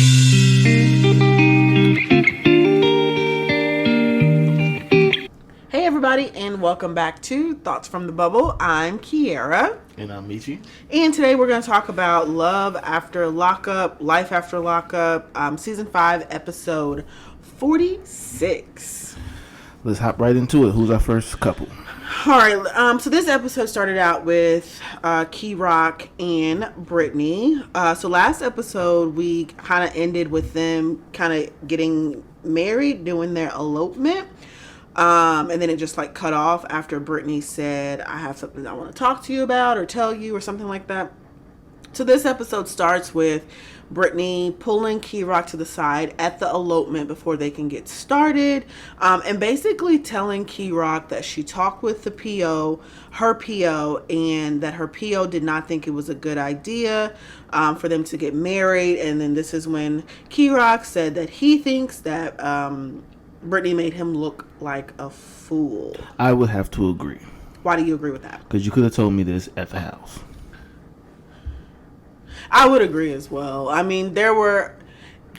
Hey everybody, and welcome back to Thoughts from the Bubble. I'm Kiera. And I'm Michi. And today we're going to talk about Love After Lockup, Life After Lockup, Season 5, Episode 46. Let's hop right into it. Who's our first couple? Alright, so this episode started out with Key Rock and Brittany. So last episode we kind of ended with them kind of getting married, doing their elopement. And then it just like cut off after Brittany said, I have something I want to talk to you about or tell you or something like that. So this episode starts with Brittany pulling Key Rock to the side at the elopement before they can get started. And basically telling Key Rock that she talked with the PO, her PO, and that her PO did not think it was a good idea for them to get married. And then this is when Key Rock said that he thinks that Brittany made him look like a fool. I would have to agree. Why do you agree with that? Because you could have told me this at the house. I would agree as well. I mean, there were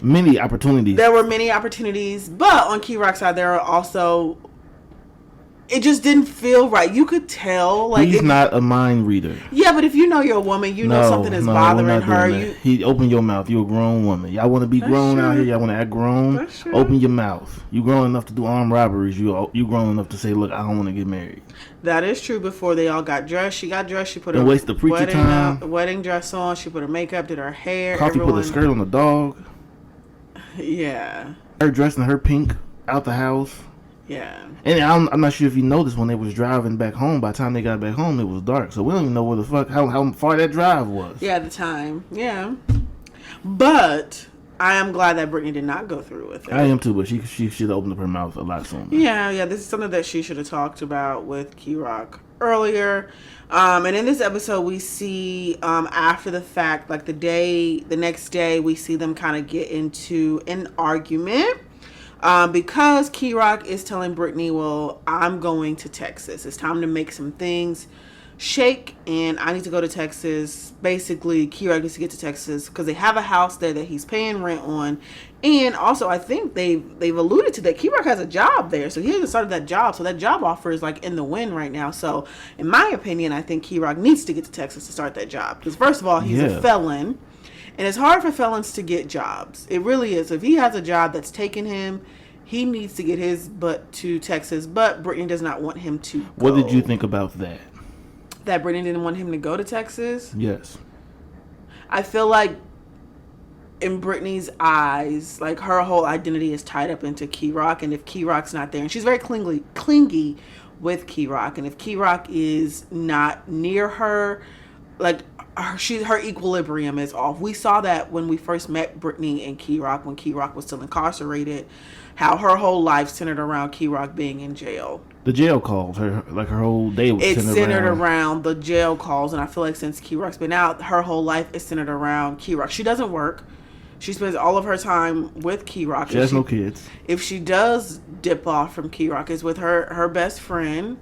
many opportunities. But on Key Rock's side, there are also... It just didn't feel right. You could tell, like he's not a mind reader. Yeah, but if you know you're a woman, you know something is bothering her. He open your mouth. You're a grown woman. Y'all want to be grown out here. Y'all want to act grown. Open your mouth. You grown enough to do armed robberies. You grown enough to say, look, I don't want to get married. That is true. Before they all got dressed, she got dressed. She put her waste the preacher time. Wedding dress on. She put her makeup, did her hair. Coffee put a skirt on the dog. Yeah. Her dressed in her pink out the house. Yeah. And I'm not sure if you noticed when they was driving back home. By the time they got back home, it was dark. So we don't even know where the fuck how far that drive was. Yeah, at the time. Yeah. But I am glad that Brittany did not go through with it. I am too, but she should have opened up her mouth a lot sooner. Yeah. This is something that she should have talked about with Key Rock earlier. And in this episode, we see after the fact, like the next day, we see them kind of get into an argument. Because Key Rock is telling Brittany, well, I'm going to Texas. It's time to make some things shake, and I need to go to Texas. Basically, Key Rock needs to get to Texas because they have a house there that he's paying rent on. And also, I think they've alluded to that Key Rock has a job there. So he hasn't started that job. So that job offer is like in the wind right now. So in my opinion, I think Key Rock needs to get to Texas to start that job. Because first of all, he's a felon. And it's hard for felons to get jobs. It really is. If he has a job that's taking him, he needs to get his butt to Texas. But Brittany does not want him to go. What did you think about that? That Brittany didn't want him to go to Texas? Yes. I feel like in Brittany's eyes, like her whole identity is tied up into Key Rock. And if Key Rock's not there, and she's very clingy with Key Rock. And if Key Rock is not near her, like... her equilibrium is off. We saw that when we first met Brittany and Key Rock, when Key Rock was still incarcerated, how her whole life centered around Key Rock being in jail. The jail calls, her whole day was centered around the jail calls, and I feel like since Key Rock's been out, her whole life is centered around Key Rock. She doesn't work. She spends all of her time with Key Rock. She has no kids. If she does dip off from Key Rock, it's with her best friend.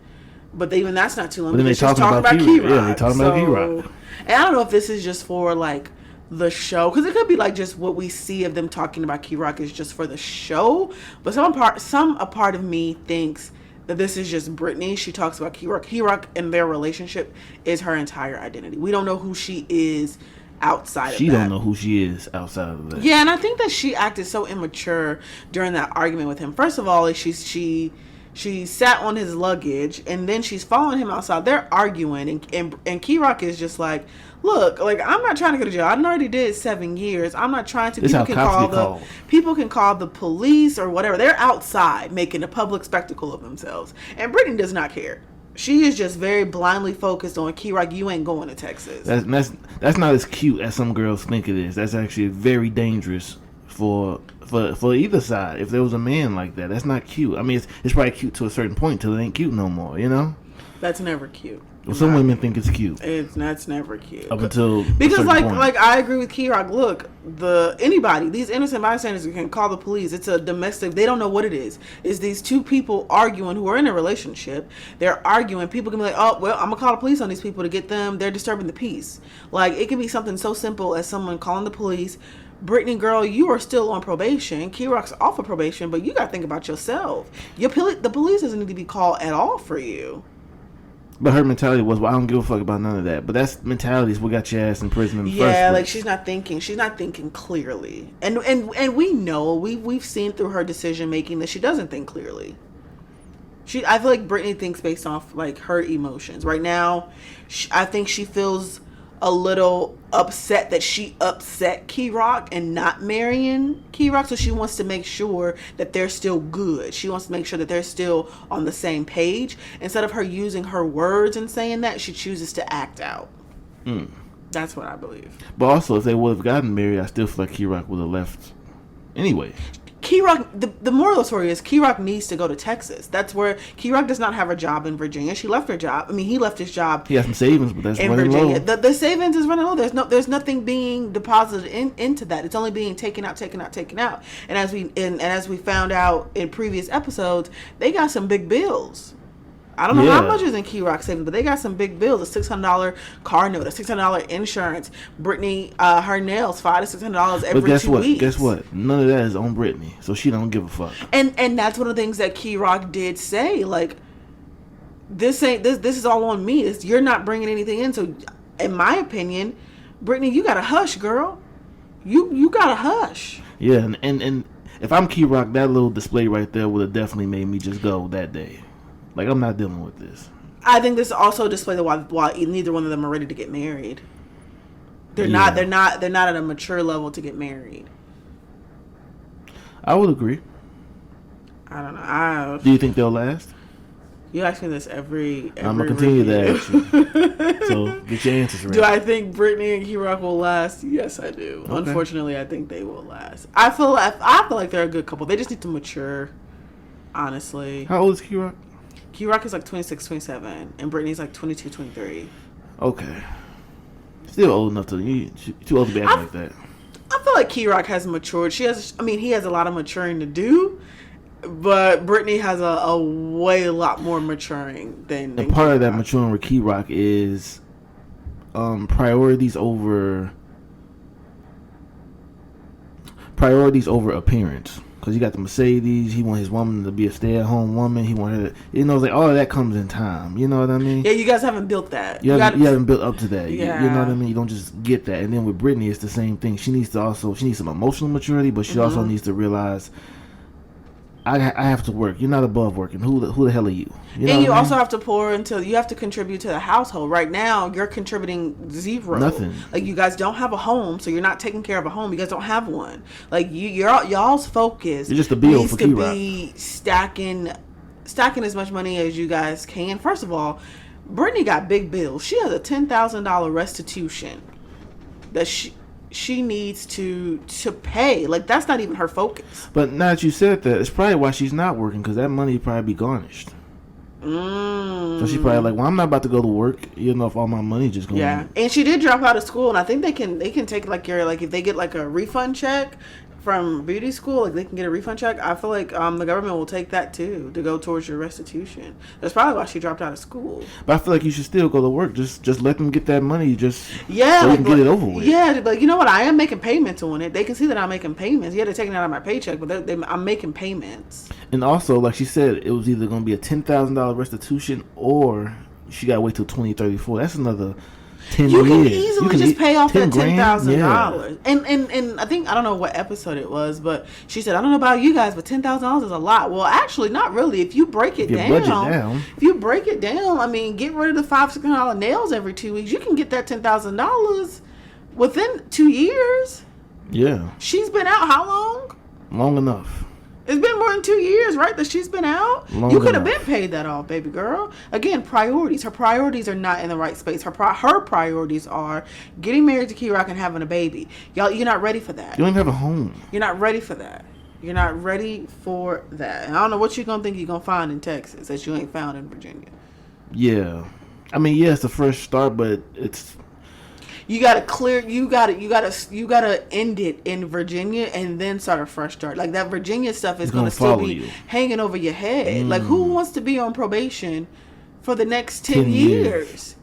But even that's not too long. But then they talking about Key Rock. Yeah, they talking about Key Rock. And I don't know if this is just for like the show, because it could be like just what we see of them talking about Key Rock is just for the show. But a part of me thinks that this is just Brittany. She talks about Key Rock. Key Rock and their relationship is her entire identity. We don't know who she is outside of that. She don't know who she is outside of that. Yeah, and I think that she acted so immature during that argument with him. First of all, she sat on his luggage, and then she's following him outside. They're arguing, and Key Rock is just like, look, like, I'm not trying to go to jail. I already did 7 years. I'm not trying to. People can call the police or whatever. They're outside making a public spectacle of themselves, and Brittany does not care. She is just very blindly focused on Key Rock. You ain't going to Texas. That's not as cute as some girls think it is. That's actually very dangerous for either side. If there was a man like that, that's not cute. I mean, it's probably cute to a certain point till it ain't cute no more, you know? That's never cute. Well, some women think it's cute. That's never cute. Up until because like I agree with Key Rock. Look, these innocent bystanders can call the police. It's a domestic. They don't know what it is. It's these two people arguing who are in a relationship. They're arguing. People can be like, oh well, I'm gonna call the police on these people to get them. They're disturbing the peace. Like it can be something so simple as someone calling the police, Brittany, girl, you are still on probation. Key Rock's off of probation, but you got to think about yourself. The police doesn't need to be called at all for you. But her mentality was, well, I don't give a fuck about none of that. But that's mentality is what got your ass in prison in the first place. Yeah, like she's not thinking clearly. And we know, we've seen through her decision making that she doesn't think clearly. I feel like Brittany thinks based off like her emotions. Right now, I think she feels a little upset that she upset Key Rock and not marrying Key Rock, so she wants to make sure that they're still good. She wants to make sure that they're still on the same page. Instead of her using her words and saying that, she chooses to act out. That's what I believe. But also, if they would have gotten married, I still feel like Key Rock would have left anyway. Key Rock, the moral of the story is Key Rock needs to go to Texas. That's where Key Rock does not have a job in Virginia. She left her job. I mean, he left his job. He has some savings, but that's in running Virginia. low. The savings is running low. There's nothing being deposited into that. It's only being taken out. And as we found out in previous episodes, they got some big bills. I don't know how much is in Key Rock savings, but they got some big bills. A $600 car note, a $600 insurance. Brittany, her nails, $500 to $600 every 2 weeks. Guess what? None of that is on Brittany, so she don't give a fuck. And that's one of the things that Key Rock did say. Like, this is all on me. You're not bringing anything in. So, in my opinion, Brittany, you gotta hush, girl. You gotta hush. Yeah, and if I'm Key Rock, that little display right there would have definitely made me just go that day. Like, I'm not dealing with this. I think this also displays why neither one of them are ready to get married. They're not at a mature level to get married. I would agree. I don't know. Do you think they'll last? You ask me this every I'm gonna continue to ask you. So get your answers right. Do I think Brittany and Key Rock will last? Yes, I do. Okay. Unfortunately, I think they will last. I feel like they're a good couple. They just need to mature. Honestly. How old is Key Rock? Key Rock is like 26, 27, and Brittany's like 22, 23. Okay. Still old enough too old to be acting like that. I feel like Key Rock has matured. He has a lot of maturing to do, but Brittany has a way lot more maturing than And part of that maturing with Key Rock is priorities over appearance. Because you got the Mercedes, he want his woman to be a stay-at-home woman. He wanted, like all of that comes in time. You know what I mean? Yeah, you guys haven't built that. You haven't built up to that. Yeah. You know what I mean? You don't just get that. And then with Brittany, it's the same thing. She needs some emotional maturity, but she also needs to realize, I have to work. You're not above working. Who the hell are you? You also have to you have to contribute to the household. Right now, you're contributing zero. Nothing. Like, you guys don't have a home, so you're not taking care of a home. You guys don't have one. Like, y'all's focus it's just a bill needs for to Key-Rock. be stacking as much money as you guys can. First of all, Brittany got big bills. She has a $10,000 restitution that she needs to pay. Like, that's not even her focus. But now that you said that, it's probably why she's not working, because that money would probably be garnished. So she's probably like, well, I'm not about to go to work, if all my money just going. Yeah, and she did drop out of school, and I think they can take if they get like a refund check from beauty school, like they can get a refund check. I feel like the government will take that too to go towards your restitution. That's probably why she dropped out of school. But I feel like you should still go to work. Just let them get that money. So you can get it over with. Yeah, but you know what? I am making payments on it. They can see that I'm making payments. Yeah, they're taking it out of my paycheck, but I'm making payments. And also, like she said, it was either going to be a $10,000 restitution or she got to wait till 2034. That's another 10 you years. Can easily just pay off that $10,000. Yeah. And I think, I don't know what episode it was, but she said, I don't know about you guys, but $10,000 is a lot. Well, actually, not really. If you break it down, I mean, get rid of the $500-$600 nails every 2 weeks. You can get that $10,000 within 2 years. Yeah. She's been out how long? Long enough. It's been more than 2 years, right, that she's been out? Long you could have enough. been paid that off, baby girl. Again, priorities. Her priorities are not in the right space. Her priorities are getting married to Key Rock and having a baby. Y'all, you're not ready for that. You don't even have a home. You're not ready for that. You're not ready for that. And I don't know what you're going to think you're going to find in Texas that you ain't found in Virginia. Yeah. I mean, yeah, it's a fresh start, but it's... You gotta end it in Virginia and then start a fresh start. Like, that Virginia stuff is gonna still be hanging over your head. Like, who wants to be on probation for the next 10 years?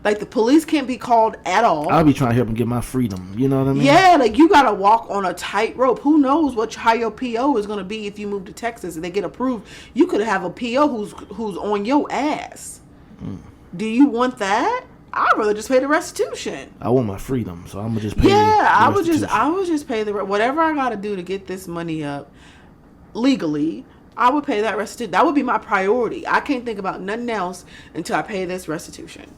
Like, the police can't be called at all. I'll be trying to help him get my freedom. You know what I mean? Yeah, like, you gotta walk on a tightrope. Who knows how your PO is gonna be if you move to Texas and they get approved? You could have a PO who's on your ass. Do you want that? I'd rather just pay the restitution. I want my freedom, so I'm gonna just pay. Yeah, I would just pay whatever I gotta do to get this money up legally. I would pay that restitution. That would be my priority. I can't think about nothing else until I pay this restitution.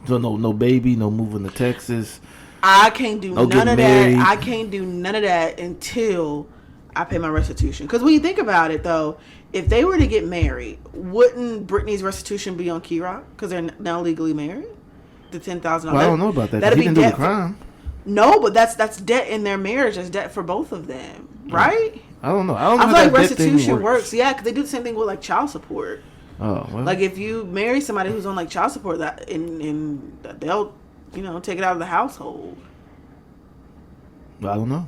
So no baby, no moving to Texas. I can't do no none of married. that. I can't do none of that until I pay my restitution. Because when you think about it, though, if they were to get married, wouldn't Brittany's restitution be on Key-Rock? Because they're now legally married? The $10,000. Well, I don't know about that. That'd He be didn't do the debt. crime. No, but that's debt in their marriage. That's debt for both of them, right? I don't know. I don't know I how feel like that debt thing restitution works. Yeah, because they do the same thing with like child support. Oh, well. Like if you marry somebody who's on like child support, that in they'll take it out of the household. I don't know.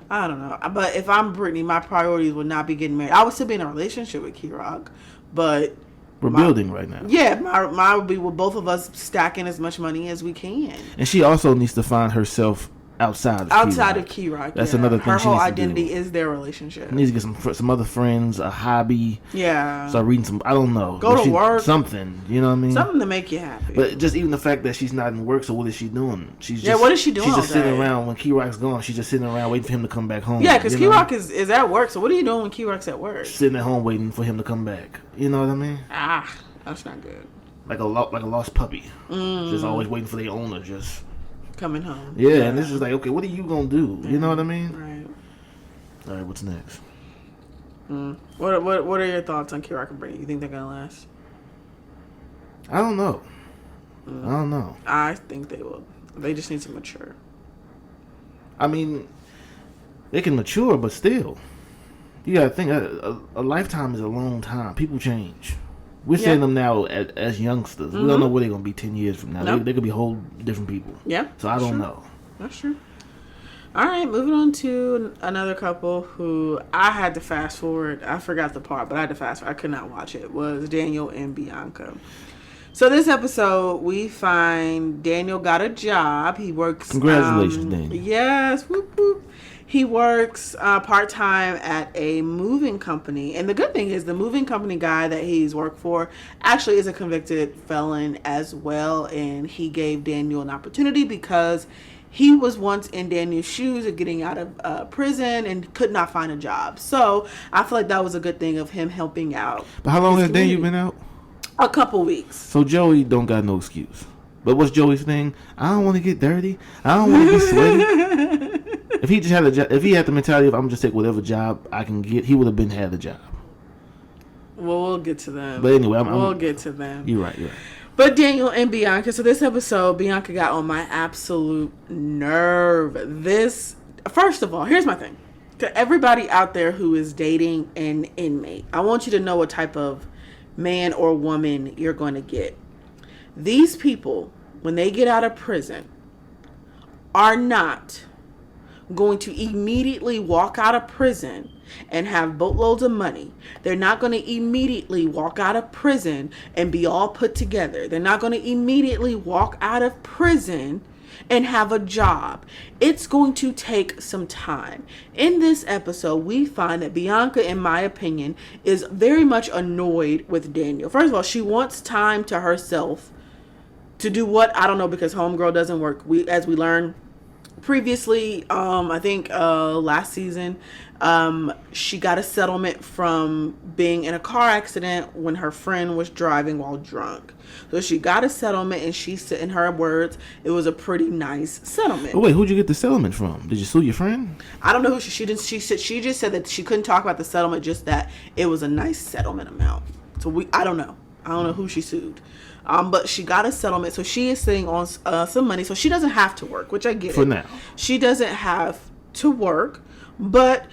I don't know. But if I'm Brittany, my priorities would not be getting married. I would still be in a relationship with Key-Rock, but We're building right now. yeah, my would be with both of us stacking as much money as we can. And she also needs to find herself outside of Key-Rock. That's another thing. Her she whole needs to identity do. is their relationship. Needs to get some other friends, a hobby. Yeah. Start reading some. I don't know. Go to work. Something. You know what I mean? Something to make you happy. But just even the fact that she's not in work, so what is she doing? She's what is she doing She's just all sitting day? around when Key-Rock's gone. She's just sitting around waiting for him to come back home. Yeah, because you know? Key-Rock is at work. So what are you doing when Key-Rock's at work? Sitting at home waiting for him to come back. You know what I mean? That's not good. Like a lost puppy. Just always waiting for their owner. Just coming home. yeah, and this is like, okay, what are you gonna do? You know what I mean? Right. All right, what's next? What are your thoughts on Key-Rock and Brittany? You think they're gonna last? I don't know. I don't know. I think they will. They just need to mature. I mean, they can mature, but still, you gotta think a lifetime is a long time. People change. We're seeing them now as youngsters. We don't know where they're gonna be 10 years from now. Nope. They could be whole different people. Yeah. So I don't know. That's true. All right, moving on to another couple who I had to fast forward. I forgot the part, but I had to fast forward. I could not watch it. Was Daniel and Bianca. So this episode, we find Daniel got a job. He works. Congratulations, Daniel. Yes, whoop whoop. He works part-time at a moving company. And the good thing is the moving company guy that he's worked for actually is a convicted felon as well. And he gave Daniel an opportunity because he was once in Daniel's shoes of getting out of prison and could not find a job. So I feel like that was a good thing of him helping out. But how long has Daniel been out? A couple weeks. So Joey don't got no excuse. But what's Joey's thing? I don't want to get dirty. I don't want to be sweaty. If he just had a job, if he had the mentality of I'm just take whatever job I can get, he would have been had the job. Well, we'll get to them. But anyway, we'll get to them. You're right. But Daniel and Bianca. So this episode, Bianca got on my absolute nerve. First of all, here's my thing. To everybody out there who is dating an inmate, I want you to know what type of man or woman you're going to get. These people, when they get out of prison, are not going to immediately walk out of prison and have boatloads of money. They're not going to immediately walk out of prison and be all put together. They're not going to immediately walk out of prison and have a job. It's going to take some time. In this episode, we find that Bianca, in my opinion, is very much annoyed with Daniel. First of all, she wants time to herself to do what? I don't know, because homegirl doesn't work. As we learned previously, I think last season, she got a settlement from being in a car accident when her friend was driving while drunk. So she got a settlement, and she said, in her words, it was a pretty nice settlement. But wait, who'd you get the settlement from? Did you sue your friend? I don't know who she didn't. She just said that she couldn't talk about the settlement, just that it was a nice settlement amount. So I don't know. I don't know who she sued. But she got a settlement, so she is sitting on some money, so she doesn't have to work, which I get for it. now. She doesn't have to work, but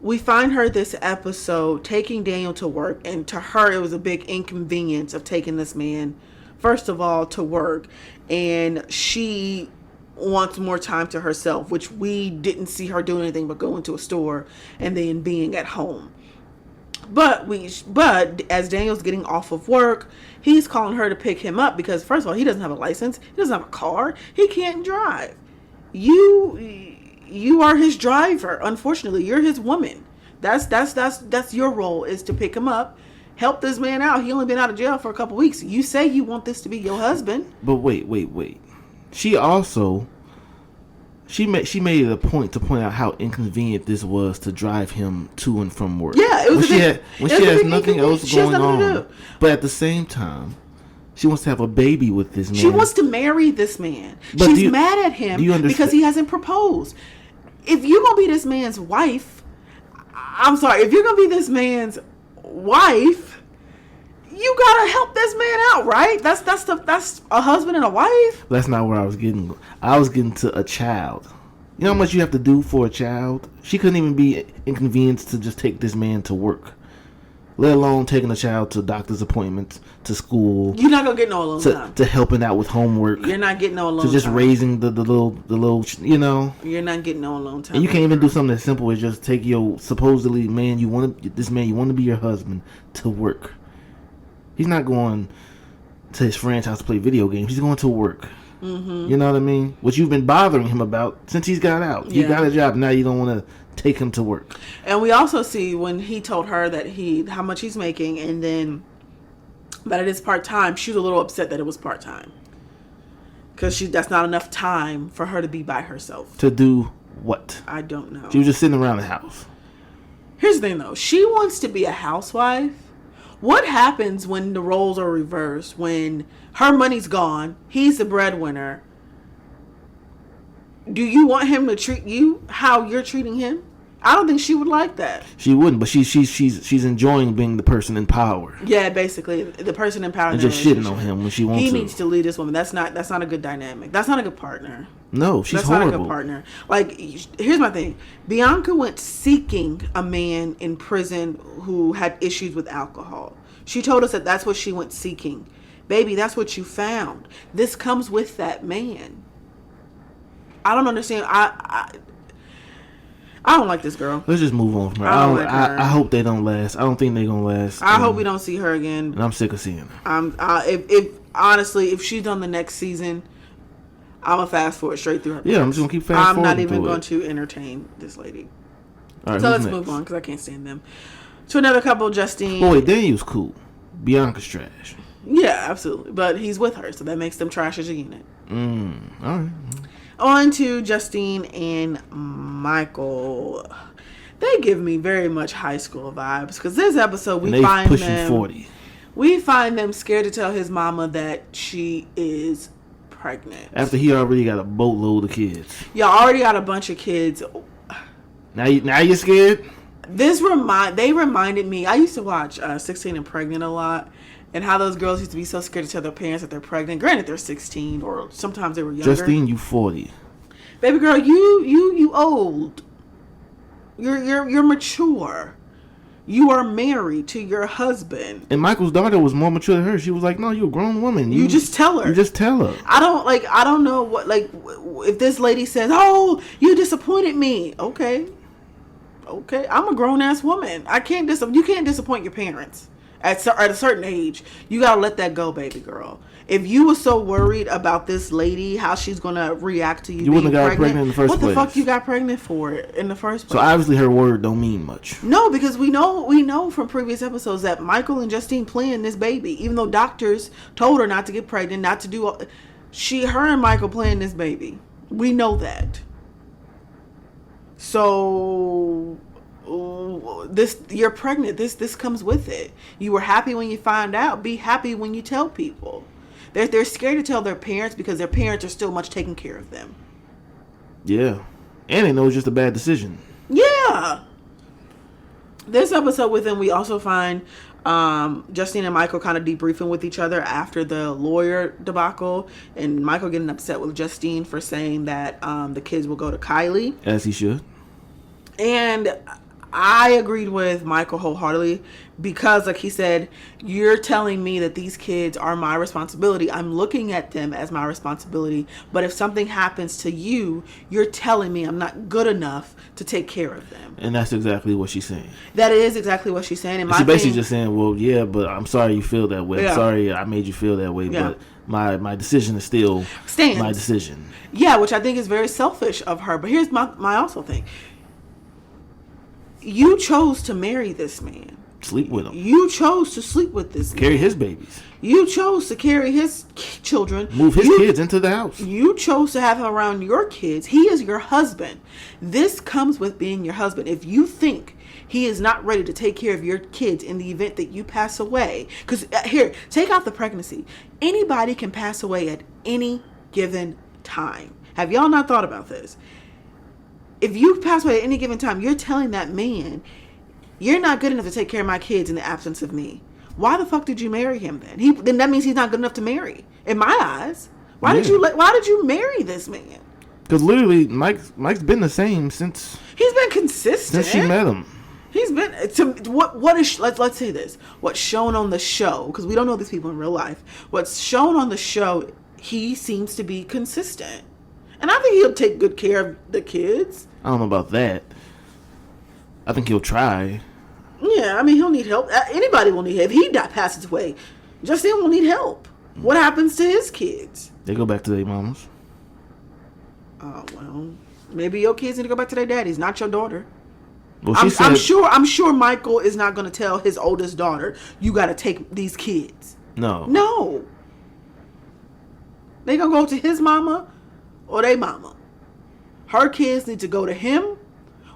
we find her this episode taking Daniel to work, and to her it was a big inconvenience of taking this man, first of all, to work, and she wants more time to herself, which we didn't see her doing anything but going to a store and then being at home. But as Daniel's getting off of work, he's calling her to pick him up because first of all, he doesn't have a license, he doesn't have a car, he can't drive. You are his driver. Unfortunately, you're his woman. That's your role, is to pick him up, help this man out. He only been out of jail for a couple weeks. You say you want this to be your husband. But wait. She also she made it a point to point out how inconvenient this was to drive him to and from work. Yeah, it was when she has nothing else going on. But at the same time, she wants to have a baby with this man. She wants to marry this man. But she's mad at him because he hasn't proposed. If you're gonna be this man's wife, I'm sorry. If you're gonna be this man's wife, you gotta help this man out, right? That's a husband and a wife. That's not where I was getting. I was getting to a child. You know how much you have to do for a child? She couldn't even be inconvenienced to just take this man to work, let alone taking a child to doctor's appointments, to school. You're not gonna get no alone time. To helping out with homework. You're not getting no alone time. To just raising the little, you know. You're not getting no alone time. And you can't even do something as simple as just take your supposedly man you want to be your husband to work. He's not going to his friend's house to play video games. He's going to work. Mm-hmm. You know what I mean? What you've been bothering him about since he's got out. He got a job. Now you don't want to take him to work. And we also see when he told her that how much he's making, and then that it is part-time, she was a little upset that it was part-time. Because that's not enough time for her to be by herself. To do what? I don't know. She was just sitting around the house. Here's the thing, though. She wants to be a housewife. What happens when the roles are reversed? When her money's gone, he's the breadwinner. Do you want him to treat you how you're treating him? I don't think she would like that. She wouldn't, but she's enjoying being the person in power. Yeah, basically the person in power. And just shitting on him when she wants to. He needs to lead this woman. That's not a good dynamic. That's not a good partner. No, she's horrible. That's not a good partner. Like, here's my thing. Bianca went seeking a man in prison who had issues with alcohol. She told us that that's what she went seeking. Baby, that's what you found. This comes with that man. I don't understand. I don't like this girl. Let's just move on from her. I hope they don't last. I don't think they're gonna last. I hope we don't see her again. And I'm sick of seeing her. If honestly, if she's on the next season, I'm gonna fast forward straight through her. Yeah, I'm just gonna keep fast forwarding. I'm not even going to entertain this lady. All right, so let's move on because I can't stand them. To another couple, Justine. Oh wait, Daniel's cool. Bianca's trash. Yeah, absolutely. But he's with her, so that makes them trash as a unit. All right. On to Justine and Michael. They give me very much high school vibes because this episode we find them 40. We find them scared to tell his mama that she is pregnant. After he already got a boatload of kids. Y'all already got a bunch of kids. Now you're scared? They reminded me. I used to watch 16 and Pregnant a lot. And how those girls used to be so scared to tell their parents that they're pregnant. Granted, they're 16, or sometimes they were younger. Justine, you 40. Baby girl, you old. You're mature. You are married to your husband. And Michael's daughter was more mature than her. She was like, "No, you're a grown woman. You just tell her. You just tell her." I don't know what, if this lady says, "Oh, you disappointed me." Okay, I'm a grown ass woman. You can't disappoint your parents. At a certain age, you gotta let that go, baby girl. If you were so worried about this lady, how she's gonna react to you wouldn't have got pregnant in the first place. What the fuck you got pregnant for in the first place? So obviously her word don't mean much. No, because we know from previous episodes that Michael and Justine planned this baby, even though doctors told her not to get pregnant, not to do. Her and Michael planned this baby. We know that. So. You're pregnant. This comes with it. You were happy when you find out. Be happy when you tell people. They're scared to tell their parents because their parents are still much taking care of them. Yeah, and they know it's just a bad decision. Yeah. This episode with them, we also find Justine and Michael kind of debriefing with each other after the lawyer debacle, and Michael getting upset with Justine for saying that the kids will go to Kylie, as he should. And I agreed with Michael wholeheartedly because, like he said, you're telling me that these kids are my responsibility. I'm looking at them as my responsibility. But if something happens to you, you're telling me I'm not good enough to take care of them. And that's exactly what she's saying. That is exactly what she's saying. And she's basically just saying, well, yeah, but I'm sorry you feel that way. Yeah. I'm sorry I made you feel that way. Yeah. But my decision is still my decision. Yeah, which I think is very selfish of her. But here's my also thing. You chose to marry this man. Sleep with him. You chose to sleep with this man. Carry his babies. You chose to carry his children. Move his kids into the house. You chose to have him around your kids. He is your husband. This comes with being your husband. If you think he is not ready to take care of your kids in the event that you pass away, because here, take out the pregnancy. Anybody can pass away at any given time. Have y'all not thought about this? If you pass away at any given time, you're telling that man, you're not good enough to take care of my kids in the absence of me. Why the fuck did you marry him then? Then that means he's not good enough to marry. In my eyes. Why did you marry this man? Because literally, Mike's been the same since... He's been consistent. Since she met him. He's been... let's say this. What's shown on the show, because we don't know these people in real life. What's shown on the show, he seems to be consistent. And I think he'll take good care of the kids. I don't know about that. I think he'll try. Yeah, I mean, he'll need help. Anybody will need help. If he passes away, Justine will need help. What happens to his kids? They go back to their mamas. Oh, well, maybe your kids need to go back to their daddies, not your daughter. Well, I'm sure Michael is not going to tell his oldest daughter, you got to take these kids. No. They going to go to his mama or their mama. Her kids need to go to him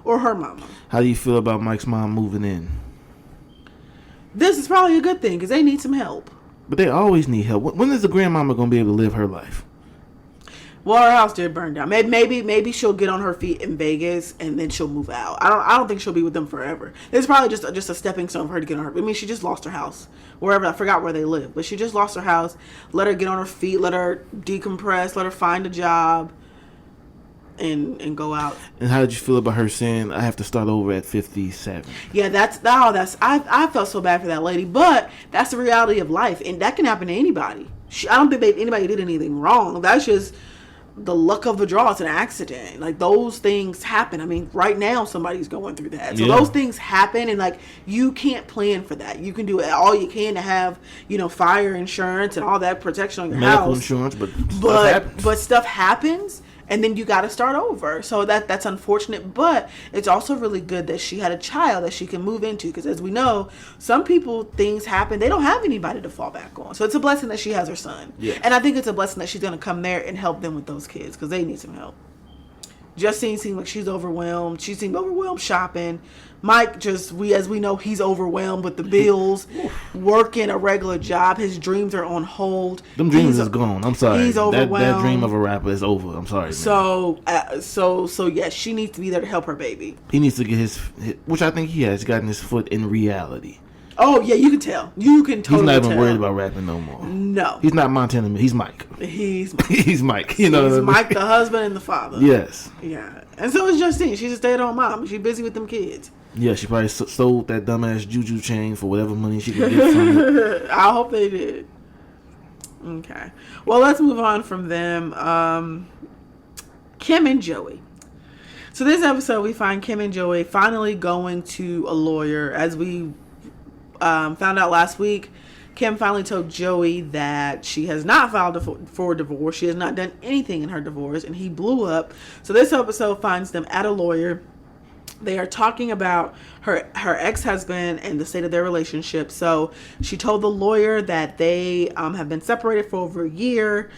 or her mama. How do you feel about Mike's mom moving in? This is probably a good thing because they need some help. But they always need help. When is the grandmama going to be able to live her life? Well, her house did burn down. Maybe she'll get on her feet in Vegas and then she'll move out. I don't think she'll be with them forever. It's probably just a stepping stone for her to get on her. I mean, she just lost her house wherever. I forgot where they live, but she just lost her house. Let her get on her feet. Let her decompress. Let her find a job, and go out. And how did you feel about her saying, "I have to start over at 57"? Yeah, I felt so bad for that lady, but that's the reality of life, and that can happen to anybody. I don't think anybody did anything wrong. That's just the luck of the draw. It's an accident. Like, those things happen. I mean, right now somebody's going through that. So those things happen, and like, you can't plan for that. You can do all you can to have, fire insurance and all that protection on your medical house. Insurance, but stuff happens, and then you got to start over. So that's unfortunate, but it's also really good that she had a child that she can move into, because as we know, some people, things happen, they don't have anybody to fall back on. So it's a blessing that she has her son. Yeah. And I think it's a blessing that she's going to come there and help them with those kids, because they need some help. Justine seemed like she's overwhelmed. She seemed overwhelmed shopping. Mike, as we know, he's overwhelmed with the bills, working a regular job. His dreams are on hold. Them dreams is gone. I'm sorry. He's overwhelmed. That dream of a rapper is over. I'm sorry, man. So yes, she needs to be there to help her baby. He needs to get his, which I think he has gotten his foot in reality. Oh yeah, you can tell. You can totally tell. He's not even worried about rapping no more. No, he's not Montana. He's Mike. He's Mike. He's Mike. You know, he's Mike, the husband and the father. Yes. Yeah, and so is Justine. She's a stay-at-home mom. She's busy with them kids. Yeah, she probably sold that dumbass juju chain for whatever money she could get from it. I hope they did. Okay. Well, let's move on from them. Kim and Joey. So this episode, we find Kim and Joey finally going to a lawyer. As we found out last week, Kim finally told Joey that she has not filed for divorce. She has not done anything in her divorce, and he blew up. So this episode finds them at a lawyer. They are talking about her ex-husband and the state of their relationship. So she told the lawyer that they have been separated for over a year.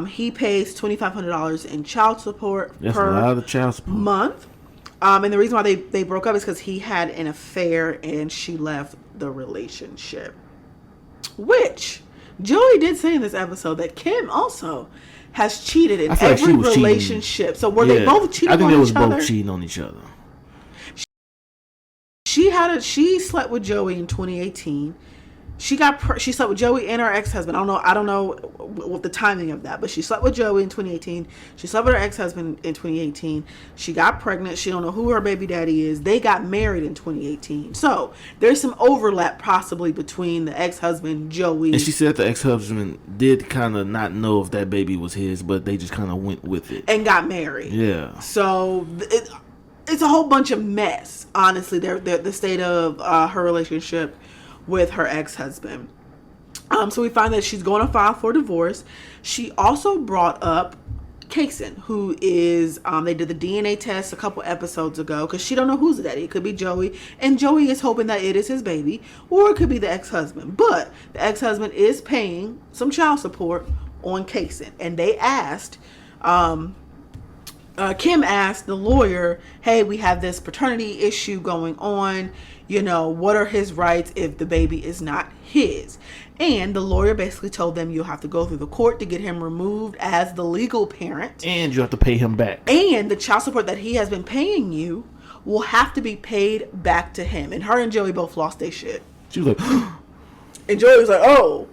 He pays $2,500 in child support per a lot of child support month. And the reason why they broke up is because he had an affair and she left the relationship. Which Joey did say in this episode that Kim also has cheated in every relationship. Cheating. So were they both cheating on each other? I think they was both cheating on each other. She slept with Joey in 2018. She slept with Joey and her ex-husband. I don't know what the timing of that, but she slept with Joey in 2018. She slept with her ex-husband in 2018. She got pregnant. She don't know who her baby daddy is. They got married in 2018. So there's some overlap possibly between the ex-husband, Joey. And she said the ex-husband did kind of not know if that baby was his, but they just kind of went with it. And got married. Yeah. So it's a whole bunch of mess, honestly, the state of her relationship with her ex-husband. So we find that she's going to file for divorce. She also brought up Kason, who is, they did the DNA test a couple episodes ago, because she don't know who's the daddy. It could be Joey, and Joey is hoping that it is his baby, or it could be the ex-husband. But the ex-husband is paying some child support on Kason, and they asked, Kim asked the lawyer, hey, we have this paternity issue going on. You know, what are his rights if the baby is not his? And the lawyer basically told them you'll have to go through the court to get him removed as the legal parent. And you have to pay him back. And the child support that he has been paying you will have to be paid back to him. And her and Joey both lost their shit. She was like, and Joey was like, oh.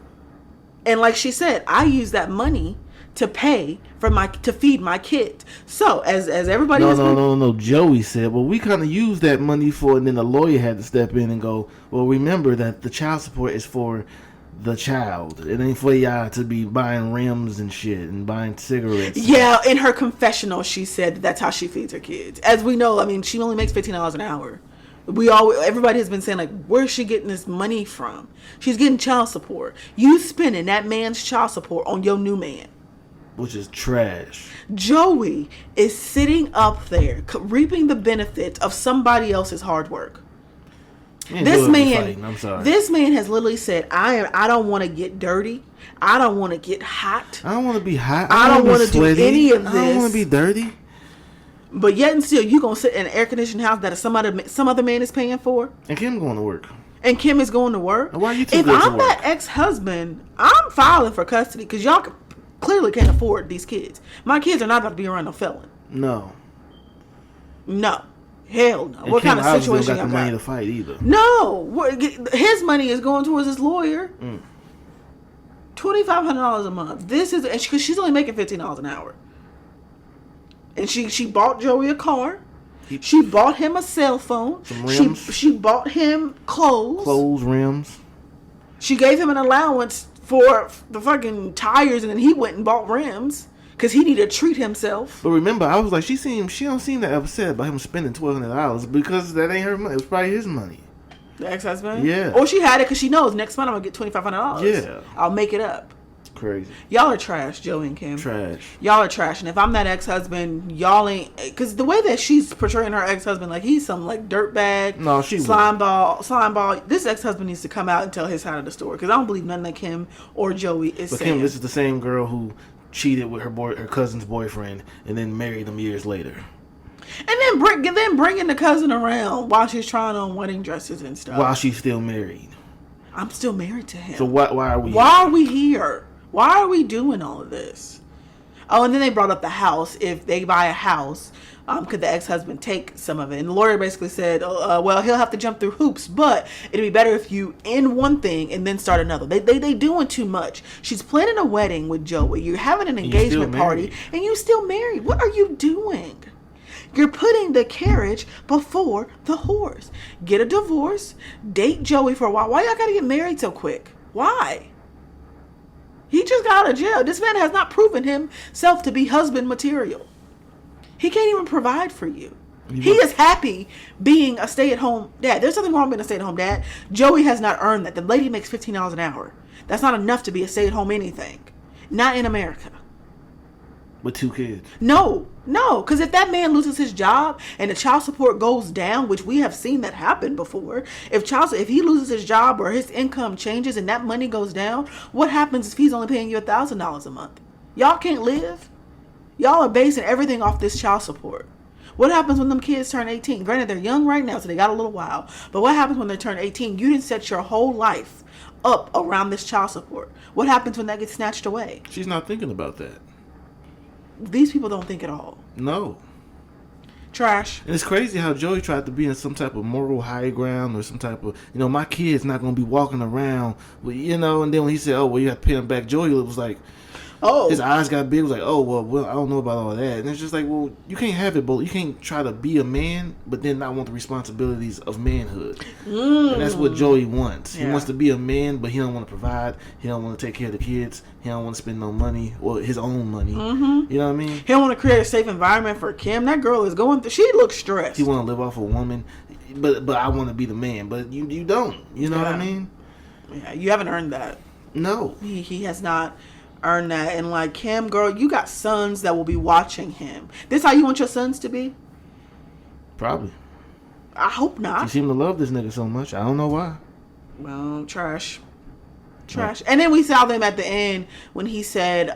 And like she said, I use that money to pay for to feed my kids. So as everybody no. Joey said, well, we kind of use that money for, and then the lawyer had to step in and go, well, remember that the child support is for the child. It ain't for y'all to be buying rims and shit and buying cigarettes. Yeah, in her confessional, she said that's how she feeds her kids. As we know, I mean, she only makes $15 an hour. Everybody has been saying, like, where's she getting this money from? She's getting child support. You spending that man's child support on your new man. Which is trash. Joey is sitting up there reaping the benefits of somebody else's hard work. This man has literally said, I don't want to get dirty. I don't want to get hot. I don't want to be hot. I don't want to do any of this. I don't want to be dirty. But yet and still, you gonna sit in an air conditioned house that some other man is paying for. And Kim going to work. And Kim is going to work. Why are you too if good I'm to work? that ex-husband, I'm filing for custody because y'all clearly can't afford these kids. My kids are not about to be around no felon. No. Hell no. And what Kim kind of situation don't got the money to fight either. No. His money is going towards his lawyer. $2,500 a month. This is because she's only making $15 an hour. And she bought Joey a car. She bought him a cell phone. Some rims. She bought him clothes. Clothes, rims. She gave him an allowance for the fucking tires, and then he went and bought rims because he needed to treat himself. But remember, I was like, she don't seem that upset about him spending $1,200 because that ain't her money. It was probably his money. The ex-husband? Yeah. Or she had it because she knows next month I'm going to get $2,500. Yeah. I'll make it up. Crazy. Y'all are trash, Joey and Kim. Trash. Y'all are trash. And if I'm that ex-husband, y'all ain't... Because the way that she's portraying her ex-husband, like he's some like dirtbag, no, she slime ball. This ex-husband needs to come out and tell his side of the story. Because I don't believe nothing that Kim or Joey is saying. Kim, this is the same girl who cheated with her cousin's boyfriend and then married him years later. And then bringing the cousin around while she's trying on wedding dresses and stuff. While she's still married. I'm still married to him. So why are we? Why are we here? Why are we doing all of this? Oh, and then they brought up the house. If they buy a house, could the ex-husband take some of it? And the lawyer basically said, well, he'll have to jump through hoops, but it'd be better if you end one thing and then start another. They doing too much. She's planning a wedding with Joey. You're having an engagement party, and you still married. What are you doing? You're putting the carriage before the horse. Get a divorce. Date Joey for a while. Why y'all gotta get married so quick? Why? He just got out of jail. This man has not proven himself to be husband material. He can't even provide for you. He is happy being a stay-at-home dad. There's nothing wrong with being a stay-at-home dad. Joey has not earned that. The lady makes $15 an hour. That's not enough to be a stay-at-home anything. Not in America. With 2 kids. No. Because if that man loses his job and the child support goes down, which we have seen that happen before, if he loses his job or his income changes and that money goes down, what happens if he's only paying you $1,000 a month? Y'all can't live. Y'all are basing everything off this child support. What happens when them kids turn 18? Granted, they're young right now, so they got a little while. But what happens when they turn 18? You didn't set your whole life up around this child support. What happens when that gets snatched away? She's not thinking about that. These people don't think at all. No. Trash. And it's crazy how Joey tried to be in some type of moral high ground or some type of, my kid's not going to be walking around, with, and then when he said, oh, well, you have to pay him back, Joey was like, oh. His eyes got big, was like, oh, well, I don't know about all that. And it's just like, well, you can't have it both. You can't try to be a man, but then not want the responsibilities of manhood. And that's what Joey wants. He wants to be a man, but he don't want to provide. He don't want to take care of the kids. He don't want to spend no money, or his own money. Mm-hmm. You know what I mean? He don't want to create a safe environment for Kim. That girl is going through, she looks stressed. He want to live off a woman, but I want to be the man. But you don't. You know what I mean? Yeah, you haven't earned that. No. He has not earned that. And like, Kim, girl, you got sons that will be watching him. This how you want your sons to be? Probably. I hope not. You seem to love this nigga so much. I don't know why. Well, trash. And then we saw them at the end when he said,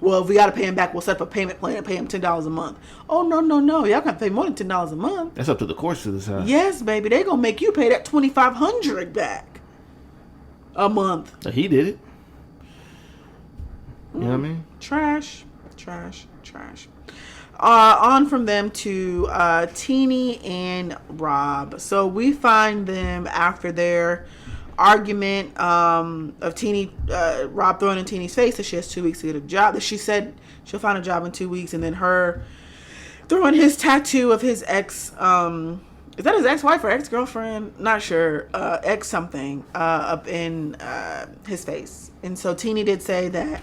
well, if we got to pay him back, we'll set up a payment plan and pay him $10 a month. Oh, no. Y'all got to pay more than $10 a month. That's up to the courts to decide. Yes, baby. They going to make you pay that $2,500 back a month. He did it. You know what I mean? Trash. On from them to Teenie and Rob. So we find them after their argument of Teenie, Rob throwing in Teenie's face that she has 2 weeks to get a job. That she said she'll find a job in 2 weeks, and then her throwing his tattoo of his ex. Is that his ex-wife or ex-girlfriend? Not sure. Ex something up in his face. And so Teenie did say that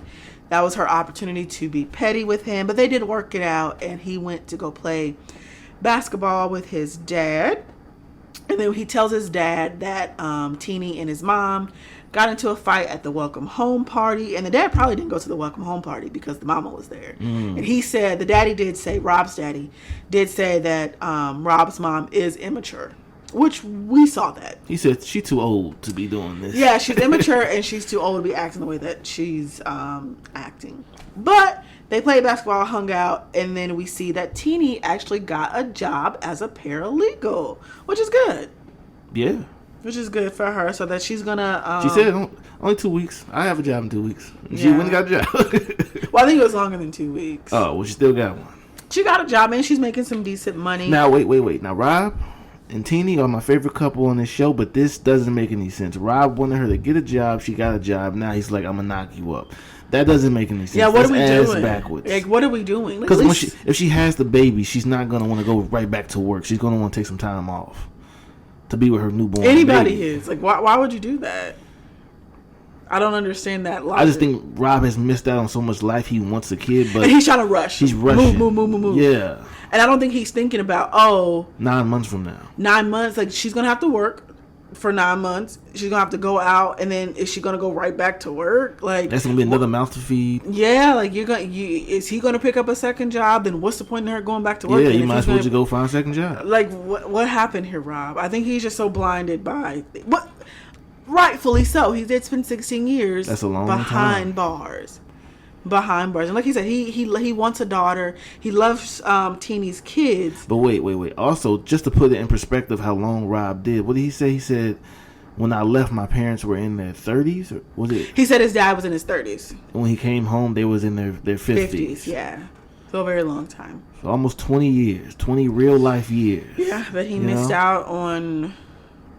was her opportunity to be petty with him. But they did work it out, and he went to go play basketball with his dad. And then he tells his dad that Teenie and his mom got into a fight at the welcome home party. And the dad probably didn't go to the welcome home party because the mama was there. And he said, the daddy did say, Rob's daddy did say that Rob's mom is immature, which we saw that. He said she's too old to be doing this. Yeah, she's immature and she's too old to be acting the way that she's acting. But they played basketball, hung out, and then we see that Teenie actually got a job as a paralegal, which is good. Yeah. Which is good for her, so that she's gonna... she said only 2 weeks. I have a job in 2 weeks. She went and got a job. Well, I think it was longer than 2 weeks. Oh, well, she still got one. She got a job, and she's making some decent money. Now, wait. Now, Rob and Teenie are my favorite couple on this show, but this doesn't make any sense. Rob wanted her to get a job. She got a job. Now he's like, I'm going to knock you up. That doesn't make any sense. Yeah, what are we doing? Backwards. Like, what are we doing? Because if she has the baby, she's not going to want to go right back to work. She's going to want to take some time off to be with her newborn Anybody baby. is. Like, why would you do that? I don't understand that logic. I just think Rob has missed out on so much life. He wants a kid, but... And he's trying to rush. He's rushing. Move. Yeah. And I don't think he's thinking about, 9 months from now. 9 months. Like, she's going to have to work for 9 months. She's going to have to go out, and then is she going to go right back to work? Like, that's going to be another mouth to feed. Yeah, like, is he going to pick up a second job? Then what's the point in her going back to work? Yeah, you might as well just go find a second job. Like, what happened here, Rob? I think he's just so blinded by... But rightfully so. He did spend 16 years That's a long behind time. bars. Behind bars. And like he said, he wants a daughter. He loves Teenie's kids. But wait. Also, just to put it in perspective how long Rob did, what did he say? He said, when I left, my parents were in their 30s? Or was it? He said his dad was in his 30s. When he came home, they was in their 50s. Yeah. So a very long time. So almost 20 years. 20 real life years. Yeah, but he missed out on...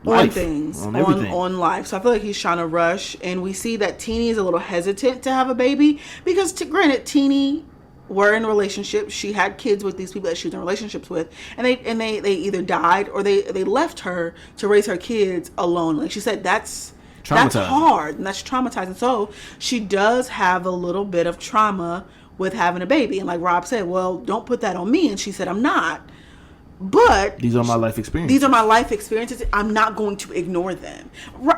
Life, things, on everything. On life. So I feel like he's trying to rush, and we see that Teenie is a little hesitant to have a baby because, granted, Teenie were in a relationship. She had kids with these people that she was in relationships with, and they either died or they left her to raise her kids alone. Like she said, that's hard and that's traumatizing. So she does have a little bit of trauma with having a baby, and like Rob said, well, don't put that on me. And she said, I'm not. But these are my life experiences. I'm not going to ignore them.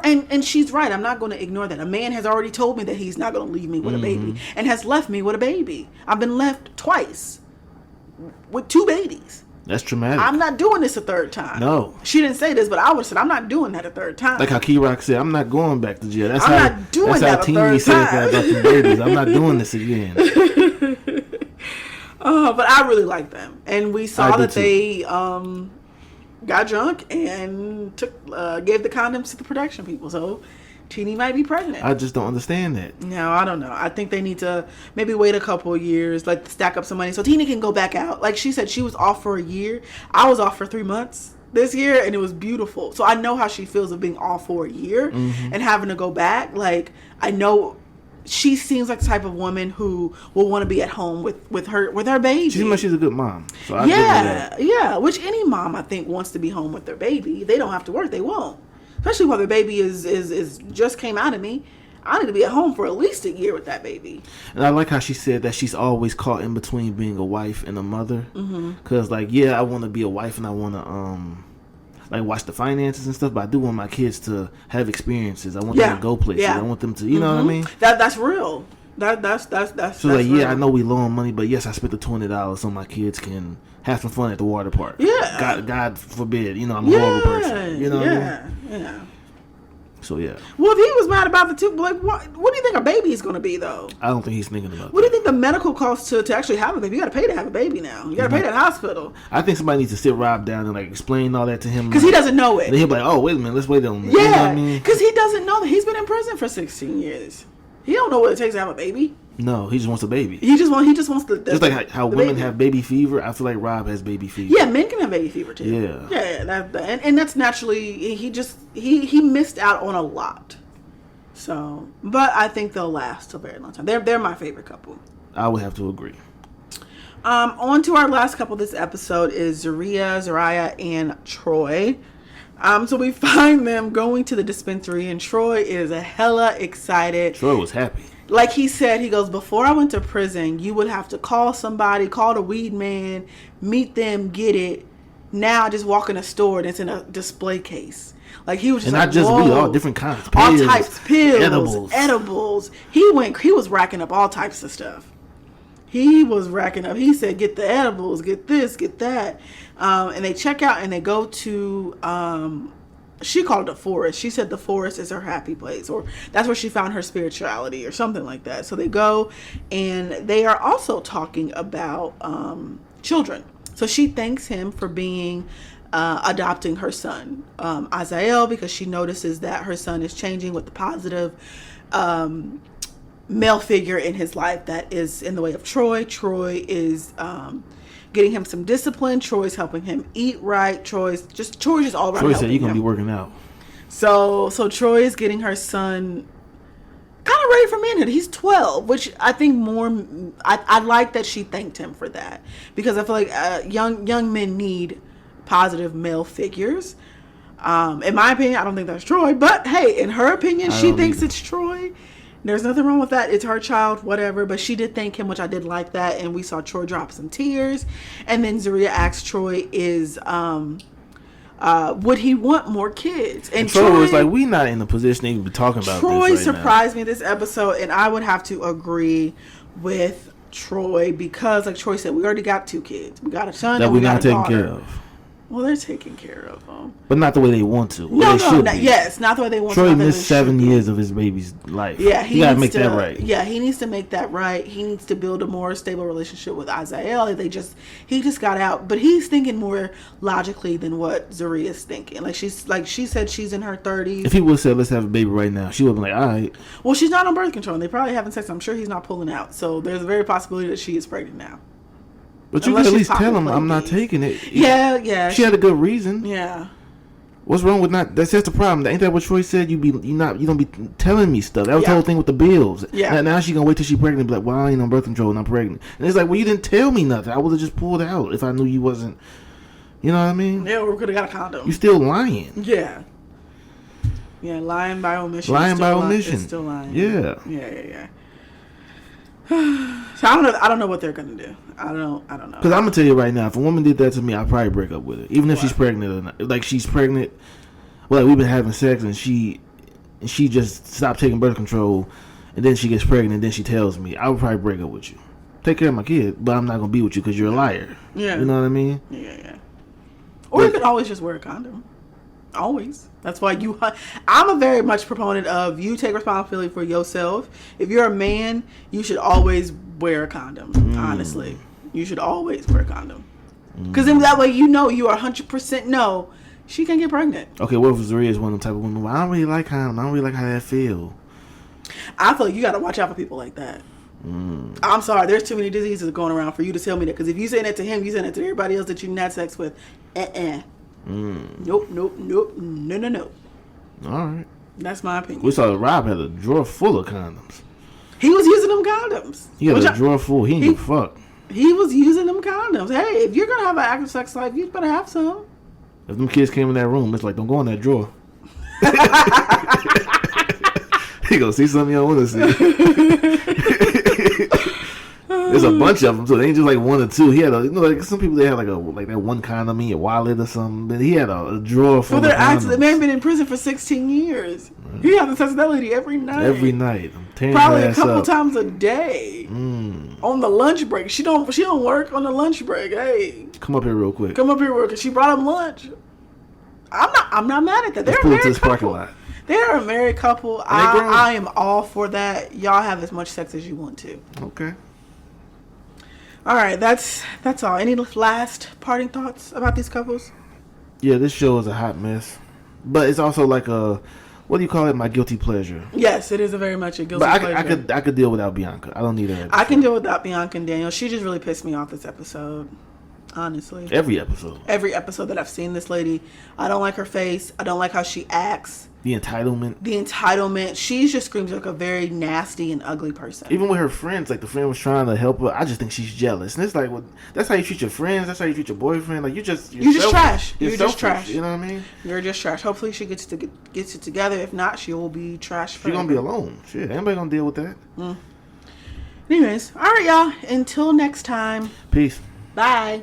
And she's right. I'm not going to ignore that. A man has already told me that he's not going to leave me with a baby and has left me with a baby. I've been left twice with 2 babies. That's traumatic. I'm not doing this a third time. No. She didn't say this, but I would have said, I'm not doing that a third time. Like how Key-Rock said, I'm not going back to jail. That's I'm how, not doing that's that how a Teenie third said time. that about the babies. I'm not doing this again. But I really like them. And we saw that they got drunk and gave the condoms to the production people. So Teeny might be pregnant. I just don't understand that. No, I don't know. I think they need to maybe wait a couple of years, like stack up some money so Teeny can go back out. Like she said, she was off for a year. I was off for 3 months this year, and it was beautiful. So I know how she feels of being off for a year and having to go back. Like, I know she seems like the type of woman who will want to be at home with her baby. She seems like she's a good mom. So I yeah. Which any mom I think wants to be home with their baby. They don't have to work. They won't. Especially while their baby is just came out of me. I need to be at home for at least a year with that baby. And I like how she said that she's always caught in between being a wife and a mother. Because, like, yeah, I want to be a wife and I want to, like, watch the finances and stuff, but I do want my kids to have experiences. I want them to go places. I want them to, you know what I mean? That's real. That's so that's like, real. yeah, I know we low on money, but yes, I spent the $20 so my kids can have some fun at the water park. Yeah. God forbid, you know, I'm a horrible person. You know what I mean? Yeah. So yeah. Well, if he was mad about the two, like, what do you think a baby is going to be though? I don't think he's thinking about What do you think the medical costs to actually have a baby? You got to pay to have a baby now. You got to pay that hospital. I think somebody needs to sit Rob down and like explain all that to him. Because he doesn't know it. And he'll be like, oh, wait a minute, let's wait on this. Yeah. You know what I mean? Because he doesn't know that he's been in prison for 16 years. He don't know what it takes to have a baby. No, he just wants a baby. He just wants the just like how the women baby. have baby fever. I feel like Rob has baby fever. Yeah, men can have baby fever too. Yeah. And that's naturally he missed out on a lot. So, but I think they'll last a very long time. They're my favorite couple. I would have to agree. On to our last couple this episode is Zariah, and Troy. So we find them going to the dispensary, and Troy is a hella excited. Troy was happy. Like he said, he goes, before I went to prison, you would have to call somebody, call the weed man, meet them, get it. Now I just walk in a store and it's in a display case. Like he was just, and like, not just weed, all different kinds, pills, all types, pills, edibles. He was racking up all types of stuff. He was racking up. He said, get the edibles, get this, get that. And they check out and they go to, she called it a forest. She said the forest is her happy place, or that's where she found her spirituality or something like that. So they go and they are also talking about children. So she thanks him for being adopting her son, Azael, because she notices that her son is changing with the positive male figure in his life that is in the way of Troy. Troy is getting him some discipline. Troy's helping him eat right. Troy's just all around. Troy said you're gonna be working out. So Troy is getting her son kind of ready for manhood. He's 12, which I think I like that she thanked him for that, because I feel like young men need positive male figures. In my opinion, I don't think that's Troy, but hey, in her opinion, she thinks it's Troy. There's nothing wrong with that. It's her child, whatever. But she did thank him, which I did like that. And we saw Troy drop some tears. And then Zariah asked Troy, would he want more kids? And Troy was like, we not in the position to even be talking about Troy this right surprised me this episode, and I would have to agree with Troy, because like Troy said, we already got 2 kids. We got a son that and we're we got not taking daughter. care of. Well, they're taking care of them. But not the way they want to. Yes, not the way they want to. Troy missed 7 years of his baby's life. Yeah, he got to make that right. Yeah, he needs to make that right. He needs to build a more stable relationship with Azael. He just got out, but he's thinking more logically than what Zariah is thinking. She said she's in her 30s. If he would have said, let's have a baby right now, she would have been like, all right. Well, she's not on birth control, and they probably haven't sex. I'm sure he's not pulling out. So there's a very possibility that she is pregnant now. But you can at least tell him I'm not taking it. Yeah. She had a good reason. Yeah. What's wrong with not? That's the problem. Ain't that what Troy said? You don't be telling me stuff. That was the whole thing with the bills. Yeah. Now she gonna wait till she pregnant and be like, well, I ain't on birth control and I'm pregnant. And it's like, well, you didn't tell me nothing. I would have just pulled out if I knew you wasn't. You know what I mean? Yeah, we could have got a condom. You still lying. Yeah. Yeah, lying by omission. Lying by omission. Still lying. Yeah. Yeah. So I don't know what they're gonna do. I don't know. Because I'm gonna tell you right now, if a woman did that to me, I'd probably break up with her, even if she's pregnant or not. Like she's pregnant, well, like we've been having sex and she just stopped taking birth control, and then she gets pregnant, and then she tells me, I would probably break up with you. Take care of my kid, but I'm not gonna be with you because you're a liar. Yeah. You know what I mean? Yeah. Or you could always just wear a condom. Always. That's why I'm a very much proponent of you take responsibility for yourself. If you're a man, you should always wear a condom. Honestly, you should always wear a condom, because then that way you are 100% know she can get pregnant. Okay, what if Zaria is one of the type of women? Well, I don't really like condoms. I don't really like how that feel. I feel like you got to watch out for people like that. I'm sorry. There's too many diseases going around for you to tell me that. Because if you saying that to him, you saying that to everybody else that you had sex with. Nope. No. All right. That's my opinion. We saw Rob had a drawer full of condoms. He was using them condoms. He had a drawer full. He didn't give a fuck. He was using them condoms. Hey, if you're going to have an active sex life, you better have some. If them kids came in that room, it's like, don't go in that drawer. He gonna see something you don't want to see. There's a bunch of them, so they ain't just like one or two. He had like some people they had like that one condom in your wallet or something. But he had a drawer full of condoms. The man been in prison for 16 years. He had the sex with that lady every night. Every night, probably a couple times a day. On the lunch break, she don't work on the lunch break. Hey, come up here real quick. Cause she brought him lunch. I'm not mad at that. They're a married couple. They're a married couple. I am all for that. Y'all have as much sex as you want to. Okay. All right, that's all. Any last parting thoughts about these couples? Yeah, this show is a hot mess, but it's also like a, what do you call it? My guilty pleasure. Yes, it is very much a guilty pleasure. I could deal without Bianca. I don't need her. I can deal without Bianca and Daniel. She just really pissed me off this episode. Honestly. Every episode that I've seen this lady, I don't like her face. I don't like how she acts. The entitlement. She just screams like a very nasty and ugly person. Even with her friends, like the friend was trying to help her. I just think she's jealous. And it's like, well, that's how you treat your friends. That's how you treat your boyfriend. Like you're just trash. You're just trash. You know what I mean? You're just trash. Hopefully she gets it together. If not, she will be trash forever. She's gonna be alone. Shit, anybody gonna deal with that? Anyways, all right, y'all. Until next time. Peace. Bye.